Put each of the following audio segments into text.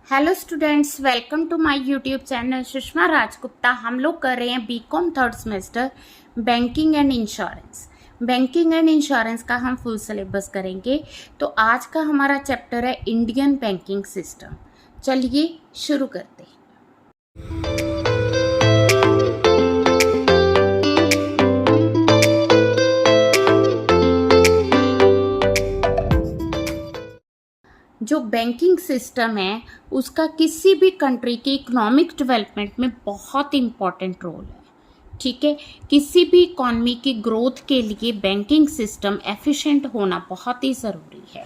Hello students, welcome to my YouTube channel Sushma Rajgupta. हम लोग कर रहे हैं B Com third semester banking and insurance. Banking and insurance का हम फुल सिलेबस करेंगे। तो आज का हमारा चैप्टर है इंडियन बैंकिंग सिस्टम। चलिए शुरू करते हैं। जो बैंकिंग सिस्टम है उसका किसी भी कंट्री की इकोनॉमिक डेवलपमेंट में बहुत इंपॉर्टेंट रोल है। ठीक है, किसी भी इकॉनमी की ग्रोथ के लिए बैंकिंग सिस्टम एफिशिएंट होना बहुत ही ज़रूरी है।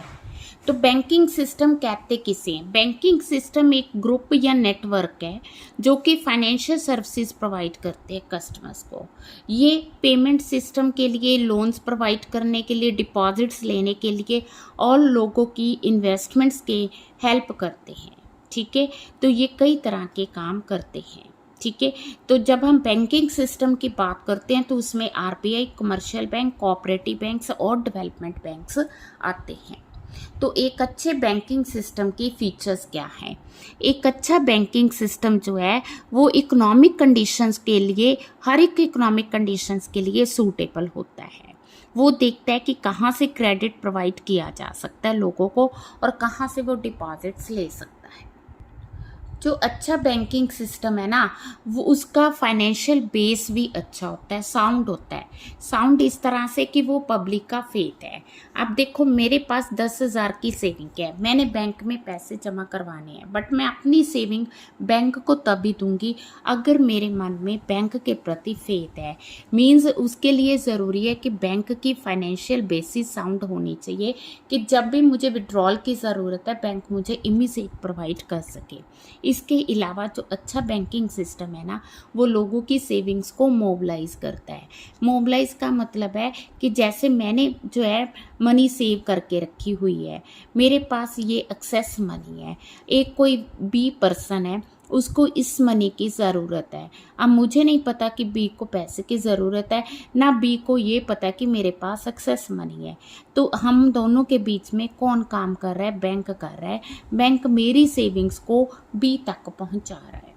तो बैंकिंग सिस्टम कहते किसे हैं? बैंकिंग सिस्टम एक ग्रुप या नेटवर्क है जो कि फाइनेंशियल सर्विसेज प्रोवाइड करते हैं कस्टमर्स को। ये पेमेंट सिस्टम के लिए, लोन्स प्रोवाइड करने के लिए, डिपॉजिट्स लेने के लिए और लोगों की इन्वेस्टमेंट्स के हेल्प करते हैं। ठीक है, तो ये कई तरह के काम करते हैं। ठीक है, तो जब हम बैंकिंग सिस्टम की बात करते हैं तो उसमें RBI, commercial bank, cooperative banks और डेवलपमेंट बैंक्स आते हैं। तो एक अच्छे बैंकिंग सिस्टम की फीचर्स क्या हैं? एक अच्छा बैंकिंग सिस्टम जो है वो इकोनॉमिक कंडीशंस के लिए, हर एक इकोनॉमिक कंडीशंस के लिए सूटेबल होता है। वो देखता है कि कहाँ से क्रेडिट प्रोवाइड किया जा सकता है लोगों को और कहाँ से वो डिपॉजिट्स ले सकता है। जो अच्छा बैंकिंग सिस्टम है ना, वो उसका फाइनेंशियल बेस भी अच्छा होता है, साउंड होता है। साउंड इस तरह से कि वो पब्लिक का फेथ है। अब देखो, मेरे पास 10,000 की सेविंग है, मैंने बैंक में पैसे जमा करवाने हैं, बट मैं अपनी सेविंग बैंक को तभी दूंगी अगर मेरे मन में बैंक के प्रति फेथ है। मीन्स उसके लिए ज़रूरी है कि बैंक की फाइनेंशियल बेसिस साउंड होनी चाहिए कि जब भी मुझे विड्रॉल की ज़रूरत है बैंक मुझे इमीडिएट प्रोवाइड कर सके। इसके अलावा जो अच्छा बैंकिंग सिस्टम है ना, वो लोगों की सेविंग्स को मोबिलाइज करता है। मोबिलाइज का मतलब है कि जैसे मैंने जो है मनी सेव करके रखी हुई है, मेरे पास ये एक्सेस मनी है, एक कोई बी पर्सन है, उसको इस मनी की ज़रूरत है। अब मुझे नहीं पता कि बी को पैसे की ज़रूरत है, ना बी को ये पता कि मेरे पास एक्सेस मनी है। तो हम दोनों के बीच में कौन काम कर रहा है? बैंक कर रहा है। बैंक मेरी सेविंग्स को बी तक पहुंचा रहा है।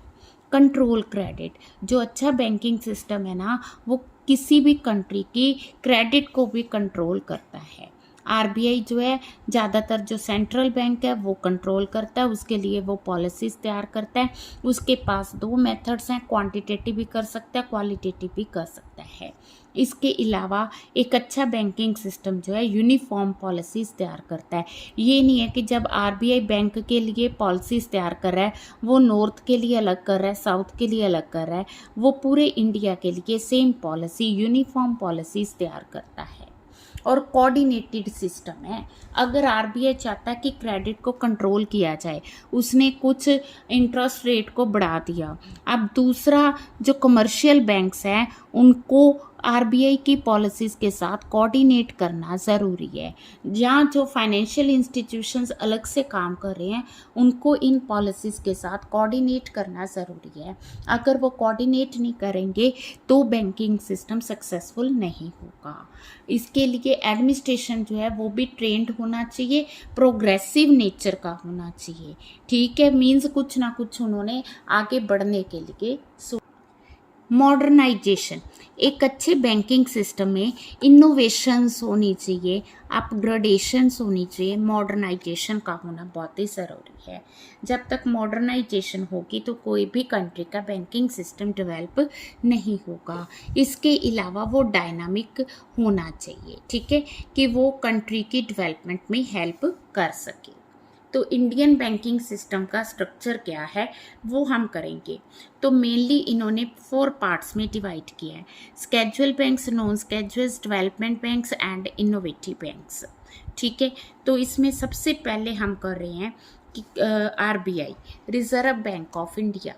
कंट्रोल क्रेडिट, जो अच्छा बैंकिंग सिस्टम है ना, वो किसी भी कंट्री की क्रेडिट को भी कंट्रोल करता है। आरबीआई जो है ज़्यादातर जो सेंट्रल बैंक है वो कंट्रोल करता है, उसके लिए वो पॉलिसीज़ तैयार करता है। उसके पास दो मेथड्स हैं, क्वांटिटेटिव भी कर सकता है, क्वालिटेटिव भी कर सकता है। इसके अलावा एक अच्छा बैंकिंग सिस्टम जो है यूनिफॉर्म पॉलिसीज़ तैयार करता है। ये नहीं है कि जब आरबीआई बैंक के लिए पॉलिसीज़ तैयार कर रहा है वो नॉर्थ के लिए अलग कर रहा है, साउथ के लिए अलग कर रहा है। वो पूरे इंडिया के लिए सेम पॉलिसी, यूनिफॉर्म पॉलिसीज़ तैयार करता है। और कोऑर्डिनेटेड सिस्टम है। अगर आरबीआई चाहता है कि क्रेडिट को कंट्रोल किया जाए, उसने कुछ इंटरेस्ट रेट को बढ़ा दिया। अब दूसरा जो कमर्शियल बैंक्स हैं उनको आरबीआई की पॉलिसीज़ के साथ कोऑर्डिनेट करना ज़रूरी है। जहाँ जो फाइनेंशियल इंस्टीट्यूशंस अलग से काम कर रहे हैं उनको इन पॉलिसीज़ के साथ कोऑर्डिनेट करना ज़रूरी है। अगर वो कोऑर्डिनेट नहीं करेंगे तो बैंकिंग सिस्टम सक्सेसफुल नहीं होगा। इसके लिए एडमिनिस्ट्रेशन जो है वो भी ट्रेंड होना चाहिए, प्रोग्रेसिव नेचर का होना चाहिए। ठीक है, मीन्स कुछ ना कुछ उन्होंने आगे बढ़ने के लिए मॉडर्नाइजेशन, एक अच्छे बैंकिंग सिस्टम में इनोवेशंस होनी चाहिए, अपग्रेडेशंस होनी चाहिए। मॉडर्नाइजेशन का होना बहुत ही ज़रूरी है। जब तक मॉडर्नाइजेशन होगी तो कोई भी कंट्री का बैंकिंग सिस्टम डेवलप नहीं होगा। इसके अलावा वो डायनामिक होना चाहिए, ठीक है, कि वो कंट्री की डेवलपमेंट में हेल्प कर सके। तो इंडियन बैंकिंग सिस्टम का स्ट्रक्चर क्या है वो हम करेंगे। तो मेनली इन्होंने 4 पार्ट्स में डिवाइड किया है: schedule banks, non schedules, development banks and innovative banks. ठीक है, तो इसमें सबसे पहले हम कर रहे हैं कि RBI, reserve bank of India.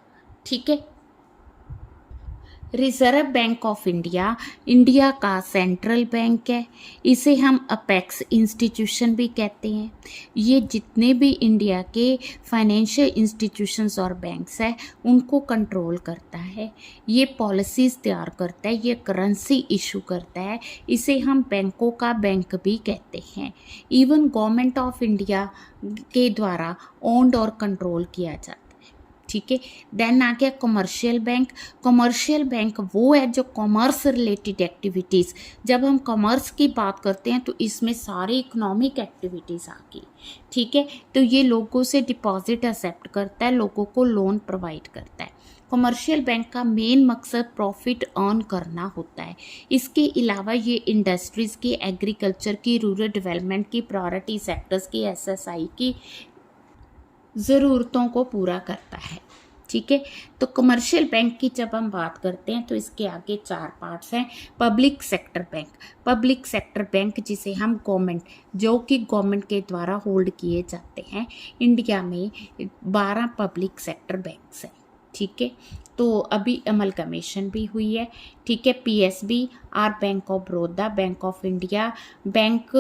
ठीक है, reserve bank of India India का सेंट्रल बैंक है। इसे हम अपेक्स इंस्टीट्यूशन भी कहते हैं। ये जितने भी इंडिया के फाइनेंशियल इंस्टीट्यूशंस और बैंक्स हैं उनको कंट्रोल करता है। ये पॉलिसीज़ तैयार करता है, ये करेंसी इशू करता है। इसे हम बैंकों का बैंक भी कहते हैं। इवन गवर्नमेंट ऑफ इंडिया के द्वारा ओन्ड और कंट्रोल किया जाता है। ठीक है। देन आ गया कमर्शियल बैंक। कमर्शियल बैंक वो है जो कॉमर्स रिलेटेड एक्टिविटीज़, जब हम कॉमर्स की बात करते हैं तो इसमें सारी इकोनॉमिक एक्टिविटीज़ आ गई। ठीक है। तो ये लोगों से डिपॉजिट एक्सेप्ट करता है, लोगों को लोन प्रोवाइड करता है। कमर्शियल बैंक का मेन मकसद प्रॉफिट अर्न करना होता है। इसके अलावा ये इंडस्ट्रीज़ की, एग्रीकल्चर की, रूरल डेवलपमेंट की, प्रायोरिटी सेक्टर्स की, एसएसआई की ज़रूरतों को पूरा करता है। ठीक है। तो कमर्शियल बैंक की जब हम बात करते हैं तो इसके आगे 4 पार्ट्स हैं। Public sector bank. Public sector bank जिसे हम गवर्नमेंट, जो कि गवर्नमेंट के द्वारा होल्ड किए जाते हैं। इंडिया में 12 पब्लिक सेक्टर बैंक्स हैं। ठीक है। तो अभी अमलगमेशन भी हुई है। ठीक है। PSB are Bank of Baroda, Bank of India, Bank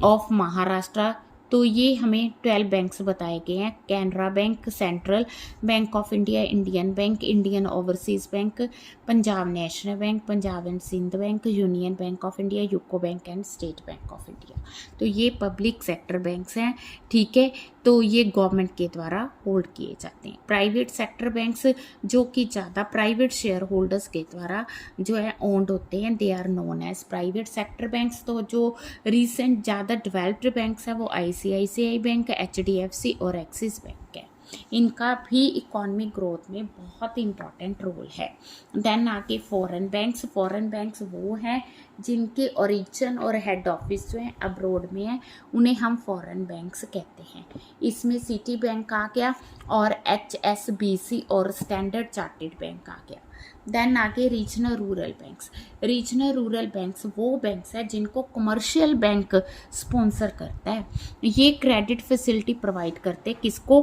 of Maharashtra. तो ये हमें 12 बैंक्स बताए गए हैं। Canara Bank, Central Bank of India, Indian Bank, Indian Overseas Bank, Punjab National Bank, Punjab and Sindh Bank, Union Bank of India, UCO Bank and State Bank of India. तो ये public sector banks हैं। ठीक है। तो ये गवर्नमेंट के द्वारा होल्ड किए जाते हैं। प्राइवेट सेक्टर बैंक्स जो कि ज़्यादा प्राइवेट शेयर होल्डर्स के द्वारा जो है ओन्ड होते हैं, they are known as private sector banks. तो जो रिसेंट ज़्यादा डेवलप्ड बैंक्स है वो आईसीआईसीआई बैंक, एचडीएफसी और एक्सिस बैंक है। इनका भी इकोनॉमिक ग्रोथ में बहुत इंपॉर्टेंट रोल है। देन आगे फॉरेन बैंक्स। फॉरेन बैंक्स वो हैं जिनके ओरिजिन और हेड ऑफिस जो है अब्रोड में है, उन्हें हम फॉरेन बैंक्स कहते हैं। इसमें सिटी बैंक आ गया और एचएसबीसी और स्टैंडर्ड चार्टर्ड बैंक आ गया। देन आगे regional rural banks. Regional rural banks वो बैंक्स हैं जिनको कमर्शियल बैंक स्पॉन्सर करता है। ये क्रेडिट फैसिलिटी प्रोवाइड करते हैं किसको?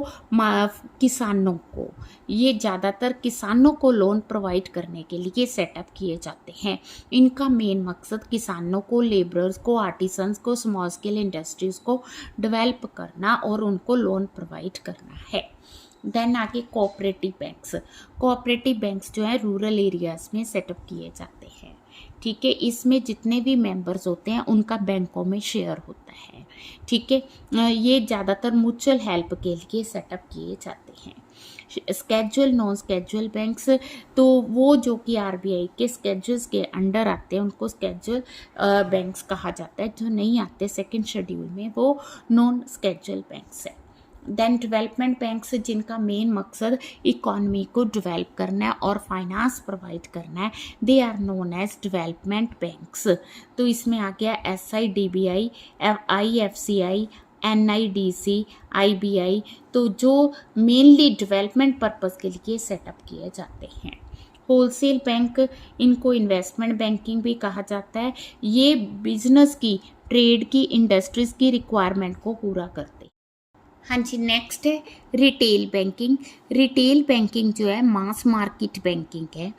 किसानों को। ये ज़्यादातर किसानों को लोन प्रोवाइड करने के लिए सेटअप किए जाते हैं। इनका मेन मकसद किसानों को, लेबरर्स को, आर्टिसंस को, स्मॉल स्केल इंडस्ट्रीज़ को डेवलप करना और उनको लोन प्रोवाइड करना है। देन आगे कोऑपरेटिव बैंक्स। कोऑपरेटिव बैंक्स जो है रूरल एरियाज़ में सेटअप किए जाते हैं। ठीक है। इसमें जितने भी मेंबर्स होते हैं उनका बैंकों में शेयर होता है। ठीक है। ये ज़्यादातर म्यूचुअल हेल्प के लिए सेटअप किए जाते हैं। स्केड्यूल नॉन स्केड्यूल बैंक्स, तो वो जो कि आरबीआई के स्केड्यूल्स के अंडर आते हैं उनको स्केड्यूल बैंक्स कहा जाता है। जो नहीं आते सेकंड शेड्यूल में वो नॉन स्केड्यूल बैंक्स है। देन डेवलपमेंट बैंक्स जिनका मेन मकसद इकॉनमी को डेवलप करना है और फाइनेंस प्रोवाइड करना है, they are known as development banks. तो इसमें आ गया एसआईडीबीआई, आईएफसीआई, एनआईडीसी, आईबीआई, तो जो मेनली डेवलपमेंट पर्पस के लिए सेटअप किए जाते हैं। होलसेल बैंक, इनको इन्वेस्टमेंट बैंकिंग भी कहा जाता है। ये बिजनेस की, ट्रेड की, इंडस्ट्रीज़ की रिक्वायरमेंट को पूरा करते हैं। हाँ जी। नेक्स्ट है रिटेल बैंकिंग। रिटेल बैंकिंग जो है मास मार्केट बैंकिंग है।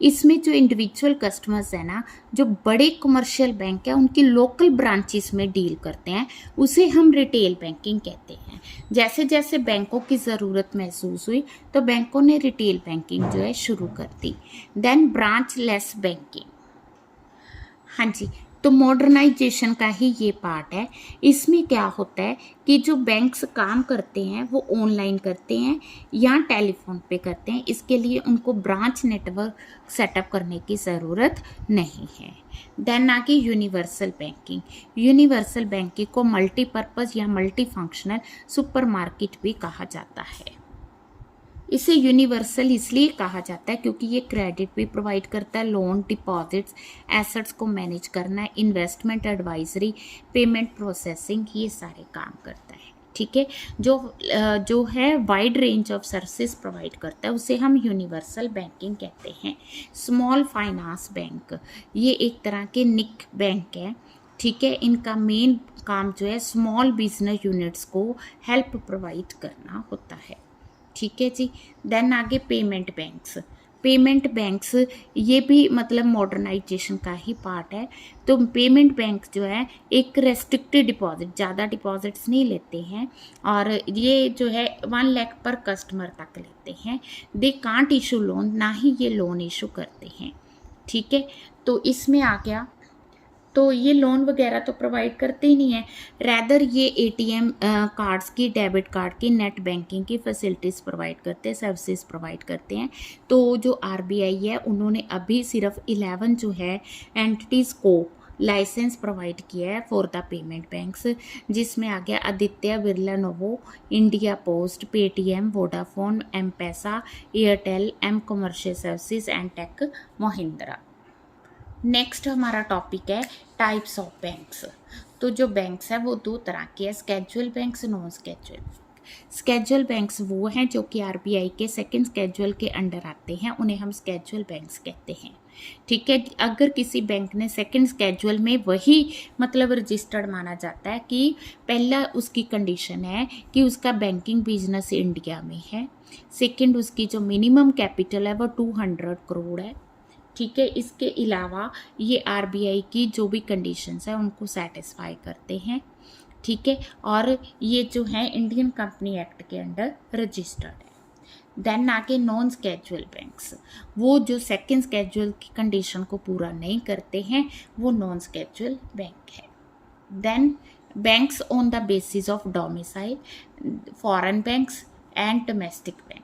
इसमें जो इंडिविजुअल कस्टमर्स है ना, जो बड़े कमर्शियल बैंक है उनकी लोकल ब्रांचेस में डील करते हैं, उसे हम रिटेल बैंकिंग कहते हैं। जैसे जैसे बैंकों की ज़रूरत महसूस हुई तो बैंकों ने रिटेल बैंकिंग जो है शुरू कर दी। Then branchless banking. हाँ जी। तो मॉडर्नाइजेशन का ही ये पार्ट है। इसमें क्या होता है कि जो बैंक्स काम करते हैं वो ऑनलाइन करते हैं या टेलीफोन पे करते हैं। इसके लिए उनको ब्रांच नेटवर्क सेटअप करने की ज़रूरत नहीं है। देन आगे यूनिवर्सल बैंकिंग। यूनिवर्सल बैंकिंग को मल्टीपर्पज़ या मल्टी फंक्शनल सुपरमार्केट भी कहा जाता है। इसे यूनिवर्सल इसलिए कहा जाता है क्योंकि ये क्रेडिट भी प्रोवाइड करता है, लोन, डिपॉजिट्स, एसेट्स को मैनेज करना, इन्वेस्टमेंट एडवाइजरी, पेमेंट प्रोसेसिंग, ये सारे काम करता है। ठीक है। जो है wide range of services provide करता है, उसे हम यूनिवर्सल बैंकिंग कहते हैं। स्मॉल फाइनेंस बैंक, ये एक तरह के निक बैंक है। ठीक है। इनका मेन काम जो है स्मॉल बिजनेस यूनिट्स को हेल्प प्रोवाइड करना होता है। ठीक है जी। देन आगे पेमेंट बैंक्स। पेमेंट बैंक्स ये भी मतलब मॉडर्नाइजेशन का ही पार्ट है। तो पेमेंट बैंक जो है एक रेस्ट्रिक्टेड डिपॉजिट, ज़्यादा डिपॉजिट्स नहीं लेते हैं और ये जो है 1 लाख पर कस्टमर तक लेते हैं। दे कांट इशू लोन, ना ही ये लोन इशू करते हैं। ठीक है, तो इसमें आ गया, तो ये लोन वगैरह तो प्रोवाइड करते ही नहीं है, रैदर ये एटीएम कार्ड्स की, डेबिट कार्ड की, नेट बैंकिंग की फैसिलिटीज़ प्रोवाइड करते हैं, सर्विसेज प्रोवाइड करते हैं। तो जो आरबीआई है उन्होंने अभी सिर्फ 11 जो है एंटिटीज़ को लाइसेंस प्रोवाइड किया है फॉर द पेमेंट बैंक्स, जिसमें आ गया Aditya Birla Nuvo, India Post, Paytm, Vodafone, M Pesa, Airtel, M commercial services and Tech Mahindra. Next हमारा टॉपिक है टाइप्स ऑफ बैंक्स। तो जो बैंक्स है वो 2 तरह के हैं, schedule banks, non schedule. Schedule banks वो हैं जो कि आरबीआई के सेकंड स्केड्यूल के अंडर आते हैं, उन्हें हम स्केड्यूल बैंक्स कहते हैं। ठीक है, अगर किसी बैंक ने सेकंड स्केड्यूल में, वही मतलब रजिस्टर्ड माना जाता है कि पहला उसकी कंडीशन है कि उसका बैंकिंग बिजनेस इंडिया में है, सेकंड उसकी जो मिनिमम कैपिटल है वो 200 करोड़ है। ठीक है, इसके अलावा ये आरबीआई की जो भी कंडीशंस है उनको सेटिस्फाई करते हैं। ठीक है, और ये जो है इंडियन कंपनी एक्ट के अंडर रजिस्टर्ड है। देन आगे नॉन स्केड्यूल बैंक्स, वो जो सेकंड स्केड्यूल की कंडीशन को पूरा नहीं करते हैं, वो नॉन स्केड्यूल बैंक है। Then banks on the basis of domicile, foreign banks and domestic bank.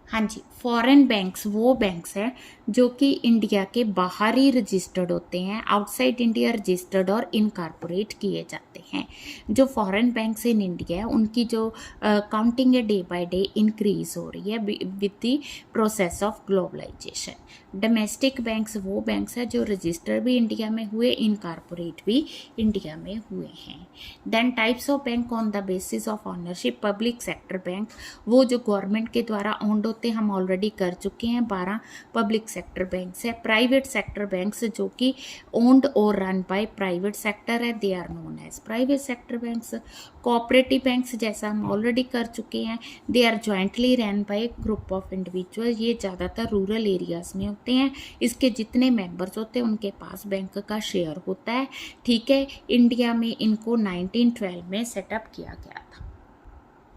हाँ जी, फॉरेन बैंक्स वो बैंक्स हैं जो कि इंडिया के बाहर ही रजिस्टर्ड होते हैं, आउटसाइड इंडिया रजिस्टर्ड और इनकॉर्पोरेट किए जाते हैं। जो फॉरेन बैंक्स इन इंडिया है उनकी जो काउंटिंग है डे बाय डे इंक्रीज हो रही है with the process of globalisation. Domestic banks वो बैंक्स हैं जो रजिस्टर भी इंडिया में हुए, इनकॉर्पोरेट भी इंडिया में हुए हैं। Then types of bank on the basis of ownership, public sector bank वो जो गवर्नमेंट के द्वारा ओन्ड होते हैं, हम ऑलरेडी कर चुके हैं, 12 पब्लिक सेक्टर बैंक्स है। प्राइवेट सेक्टर बैंक्स जो कि ओन्ड और रन बाय प्राइवेट सेक्टर है, they are known as private sector banks. Cooperative banks जैसा हम ऑलरेडी कर चुके हैं, they are jointly run by group of individual, ये ज़्यादातर रूरल एरियाज में होते हैं। इसके जितने मेंबर्स होते हैं उनके पास बैंक का शेयर होता है। ठीक है, इंडिया में इनको 1912 में सेटअप किया गया था।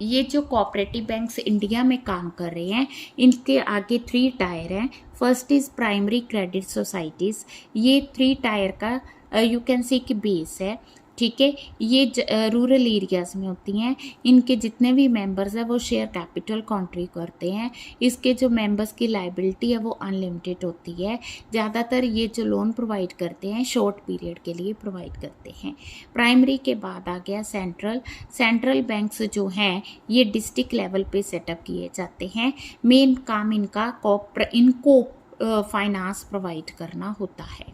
ये जो कोऑपरेटिव बैंक्स इंडिया में काम कर रहे हैं, इनके आगे 3 टायर हैं। First is primary credit societies, ये 3 टायर का यू कैन सी की बेस है। ठीक है, ये रूरल एरियाज़ में होती हैं। इनके जितने भी मेंबर्स हैं वो शेयर कैपिटल कंट्रीब्यूट करते हैं। इसके जो मेंबर्स की लाइबिलिटी है वो अनलिमिटेड होती है। ज़्यादातर ये जो लोन प्रोवाइड करते हैं शॉर्ट पीरियड के लिए प्रोवाइड करते हैं। प्राइमरी के बाद आ गया सेंट्रल। सेंट्रल बैंक्स जो हैं ये डिस्ट्रिक्ट लेवल पे सेटअप किए जाते हैं। मेन काम इनका इनको फाइनेंस प्रोवाइड करना होता है।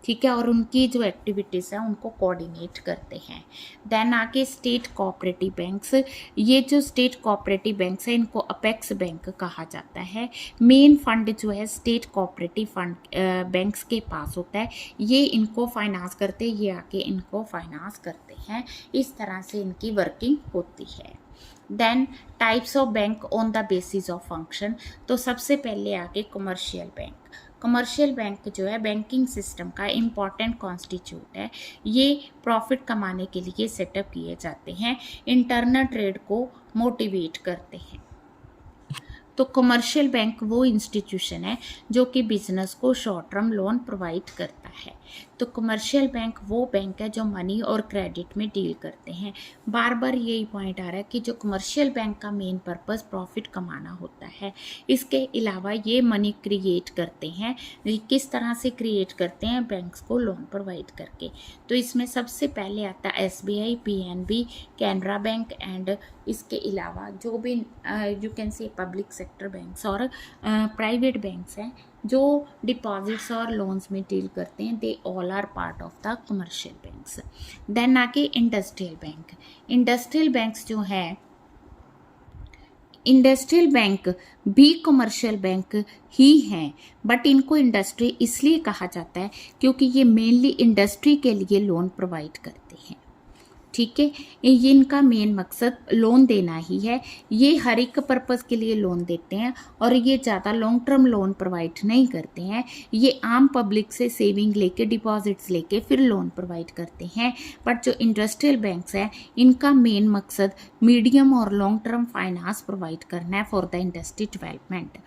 ठीक है, और उनकी जो एक्टिविटीज़ हैं उनको कोऑर्डिनेट करते हैं। देन आगे स्टेट कोऑपरेटिव बैंक्स, ये जो स्टेट कोऑपरेटिव बैंक्स हैं इनको अपेक्स बैंक कहा जाता है। मेन फंड जो है स्टेट कोऑपरेटिव फंड बैंक्स के पास होता है, ये इनको फाइनेंस करते हैं, ये आके इनको फाइनेंस करते हैं। इस तरह से इनकी वर्किंग होती है। Then types of bank on the basis of function, तो सबसे पहले आगे कमर्शियल बैंक। कमर्शियल बैंक जो है बैंकिंग सिस्टम का इम्पॉर्टेंट कॉन्स्टिट्यूट है। ये प्रॉफिट कमाने के लिए सेटअप किए जाते हैं, इंटरनल ट्रेड को मोटिवेट करते हैं। तो कमर्शियल बैंक वो इंस्टीट्यूशन है जो कि बिजनेस को शॉर्ट टर्म लोन प्रोवाइड करता है। तो कमर्शियल बैंक वो बैंक है जो मनी और क्रेडिट में डील करते हैं। बार बार यही पॉइंट आ रहा है कि जो कमर्शियल बैंक का मेन पर्पस प्रॉफिट कमाना होता है। इसके अलावा ये मनी क्रिएट करते हैं। किस तरह से क्रिएट करते हैं? बैंक्स को लोन प्रोवाइड करके। तो इसमें सबसे पहले आता है SBI, PNB, Canara Bank and इसके अलावा जो भी you can say public sector banks और प्राइवेट बैंक्स हैं जो डिपॉजिट्स और लोन्स में डील करते हैं, they all are part of the commercial banks. Then आके इंडस्ट्रियल बैंक। इंडस्ट्रियल बैंक्स जो है, इंडस्ट्रियल बैंक भी कमर्शियल बैंक ही हैं, बट इनको इंडस्ट्री इसलिए कहा जाता है क्योंकि ये मेनली इंडस्ट्री के लिए लोन प्रोवाइड करते हैं। ठीक है। ये इनका मेन मकसद लोन देना ही है। ये हर एक पर्पज़ के लिए लोन देते हैं और ये ज़्यादा लॉन्ग टर्म लोन प्रोवाइड नहीं करते हैं। ये आम पब्लिक से सेविंग लेके डिपॉजिट्स लेके फिर लोन प्रोवाइड करते हैं। बट जो इंडस्ट्रियल बैंक्स हैं इनका मेन मकसद मीडियम और लॉन्ग टर्म फाइनेंस प्रोवाइड करना है फॉर द इंडस्ट्री डेवलपमेंट।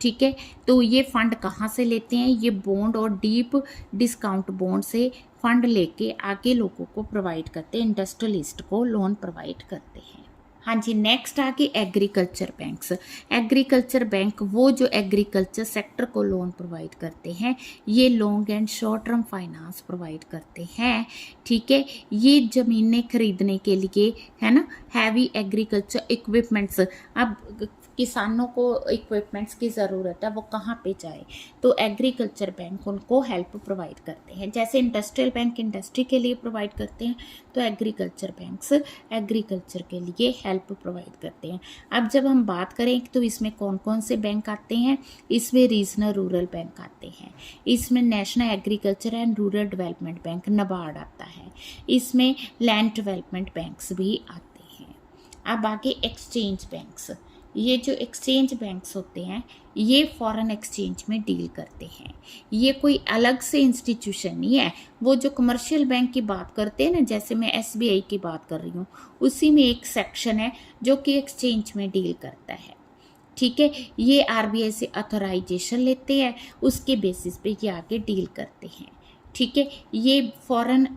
ठीक है, तो ये फंड कहाँ से लेते हैं? ये बॉन्ड और डीप डिस्काउंट बॉन्ड से फंड लेके आगे लोगों को प्रोवाइड करते हैं, इंडस्ट्रियलिस्ट को लोन प्रोवाइड करते हैं। हाँ जी, नेक्स्ट आगे एग्रीकल्चर बैंक्स। एग्रीकल्चर बैंक वो जो एग्रीकल्चर सेक्टर को लोन प्रोवाइड करते हैं, ये long and short term finance provide करते हैं। ठीक है, ये ज़मीनें खरीदने के लिए है ना, हैवी एग्रीकल्चर इक्विपमेंट्स। अब किसानों को इक्विपमेंट्स की ज़रूरत है, वो कहाँ पे जाए? तो एग्रीकल्चर बैंक उनको हेल्प प्रोवाइड करते हैं। जैसे इंडस्ट्रियल बैंक इंडस्ट्री के लिए प्रोवाइड करते हैं, तो एग्रीकल्चर बैंक्स एग्रीकल्चर के लिए हेल्प प्रोवाइड करते हैं। अब जब हम बात करें तो इसमें कौन कौन से बैंक आते हैं? इसमें रीजनल रूरल बैंक आते हैं, इसमें national agriculture and rural development bank NABARD आता है, इसमें लैंड डेवलपमेंट बैंक्स भी आते हैं। अब आगे एक्सचेंज बैंक्स। ये जो एक्सचेंज बैंक्स होते हैं ये फॉरेन एक्सचेंज में डील करते हैं। ये कोई अलग से इंस्टीट्यूशन नहीं है। वो जो कमर्शियल बैंक की बात करते हैं ना, जैसे मैं SBI की बात कर रही हूँ, उसी में एक सेक्शन है जो कि एक्सचेंज में डील करता है। ठीक है, ये RBI से ऑथराइजेशन लेते हैं, उसके बेसिस पे ये आगे डील करते हैं। ठीक है, ये फॉरेन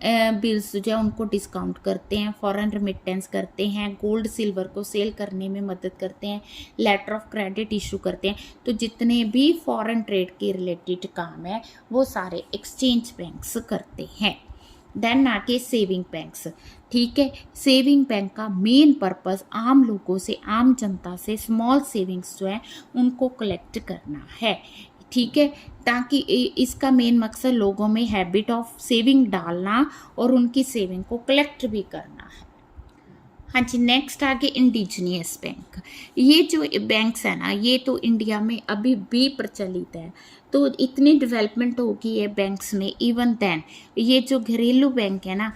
बिल्स जो है उनको डिस्काउंट करते हैं, फॉरेन रिमिटेंस करते हैं, गोल्ड सिल्वर को सेल करने में मदद करते हैं, लेटर ऑफ क्रेडिट इशू करते हैं। तो जितने भी फॉरेन ट्रेड के रिलेटेड काम है वो सारे एक्सचेंज बैंक्स करते हैं। देन आगे सेविंग बैंक्स। ठीक है, सेविंग बैंक का मेन पर्पस आम लोगों से, आम जनता से स्मॉल सेविंग्स जो है उनको कलेक्ट करना है। ठीक है, ताकि इसका मेन मकसद लोगों में हैबिट ऑफ सेविंग डालना और उनकी सेविंग को कलेक्ट भी करना है। हाँ जी, नेक्स्ट आगे इंडिजिनियस बैंक। ये जो बैंक्स है ना, ये तो इंडिया में अभी भी प्रचलित है। तो इतनी डेवलपमेंट हो गई है बैंक्स में, इवन देन ये जो घरेलू बैंक है ना,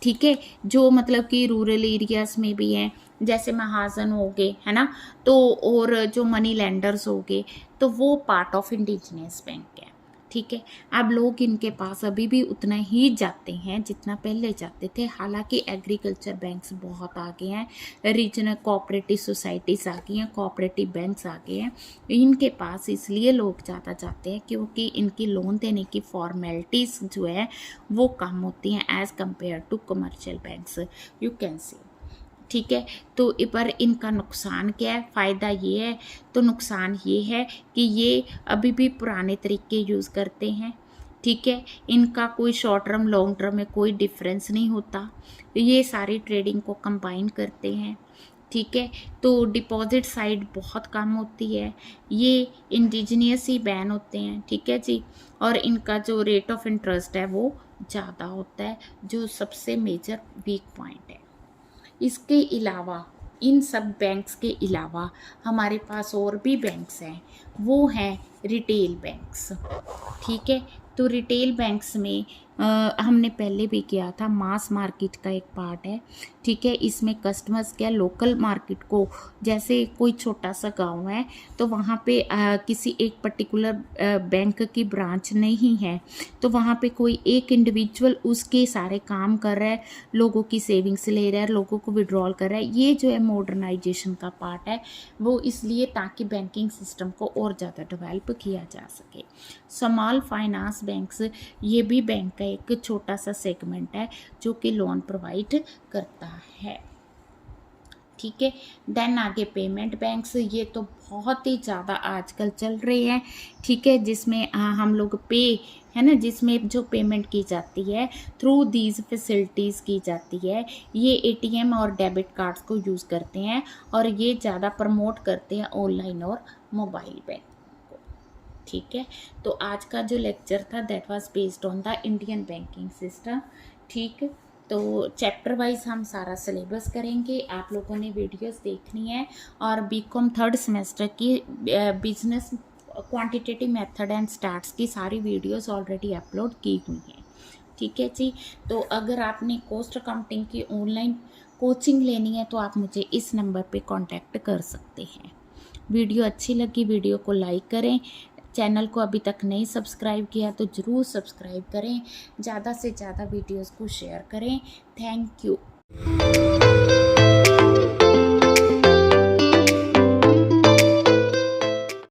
ठीक है, जो मतलब कि रूरल एरियाज में भी हैं, जैसे महाजन हो गए है ना, तो और जो मनी लेंडर्स हो गए, तो वो पार्ट ऑफ इंडिजिनियस बैंक है। ठीक है, अब लोग इनके पास अभी भी उतना ही जाते हैं जितना पहले जाते थे। हालांकि एग्रीकल्चर बैंक्स बहुत आगे हैं, रीजनल कोऑपरेटिव सोसाइटीज़ आ गई हैं, कोऑपरेटिव बैंक्स आ गए हैं। इनके पास इसलिए लोग ज़्यादा जाते हैं क्योंकि इनकी लोन देने की फॉर्मेलिटीज़ जो है वो कम होती हैं as compare to commercial banks, you can see. ठीक है, तो पर इनका नुकसान क्या है? फ़ायदा ये है, तो नुकसान ये है कि ये अभी भी पुराने तरीके यूज़ करते हैं। ठीक है, इनका कोई शॉर्ट टर्म लॉन्ग टर्म में कोई डिफरेंस नहीं होता। ये सारी ट्रेडिंग को कंबाइन करते हैं। ठीक है, तो डिपॉजिट साइड बहुत कम होती है, ये इंडिजिनियस ही बैन होते हैं। ठीक है जी, और इनका जो रेट ऑफ इंटरेस्ट है वो ज़्यादा होता है, जो सबसे मेजर वीक पॉइंट है। इसके अलावा, इन सब बैंक्स के अलावा हमारे पास और भी बैंक्स हैं, वो हैं रिटेल बैंक्स। ठीक है, तो रिटेल बैंक्स में हमने पहले भी किया था, मास मार्केट का एक पार्ट है। ठीक है, इसमें कस्टमर्स क्या लोकल मार्केट को, जैसे कोई छोटा सा गांव है तो वहाँ पे किसी एक पर्टिकुलर बैंक की ब्रांच नहीं है, तो वहाँ पे कोई एक इंडिविजुअल उसके सारे काम कर रहा है, लोगों की सेविंग्स ले रहा है, लोगों को विड्रॉल कर रहा है। ये जो है मॉडर्नाइजेशन का पार्ट है, वो इसलिए ताकि बैंकिंग सिस्टम को और ज़्यादा डेवलप किया जा सके। स्मॉल फाइनेंस बैंक्स, ये भी बैंक का एक छोटा सा सेगमेंट है जो कि लोन प्रोवाइड करता है। ठीक है, देन आगे पेमेंट बैंक्स, ये तो बहुत ही ज़्यादा आजकल चल रहे हैं। ठीक है, जिसमें हम लोग पे है ना, जिसमें जो पेमेंट की जाती है थ्रू दीज फैसिलिटीज़ की जाती है। ये ATM और डेबिट कार्ड्स को यूज़ करते हैं और ये ज़्यादा प्रमोट करते हैं ऑनलाइन और मोबाइल बैंक। ठीक है, तो आज का जो लेक्चर था that was based on the Indian banking system. ठीक, तो चैप्टर वाइज हम सारा सिलेबस करेंगे, आप लोगों ने वीडियोस देखनी है। और BCom थर्ड सेमेस्टर की business quantitative method and starts की सारी वीडियोस ऑलरेडी अपलोड की हुई हैं। ठीक है जी। तो अगर आपने कॉस्ट अकाउंटिंग की ऑनलाइन कोचिंग लेनी है तो आप मुझे इस नंबर पे कांटेक्ट कर सकते हैं। वीडियो अच्छी लगी वीडियो को लाइक करें, चैनल को अभी तक नहीं सब्सक्राइब किया तो ज़रूर सब्सक्राइब करें, ज़्यादा से ज़्यादा वीडियोस को शेयर करें। Thank you.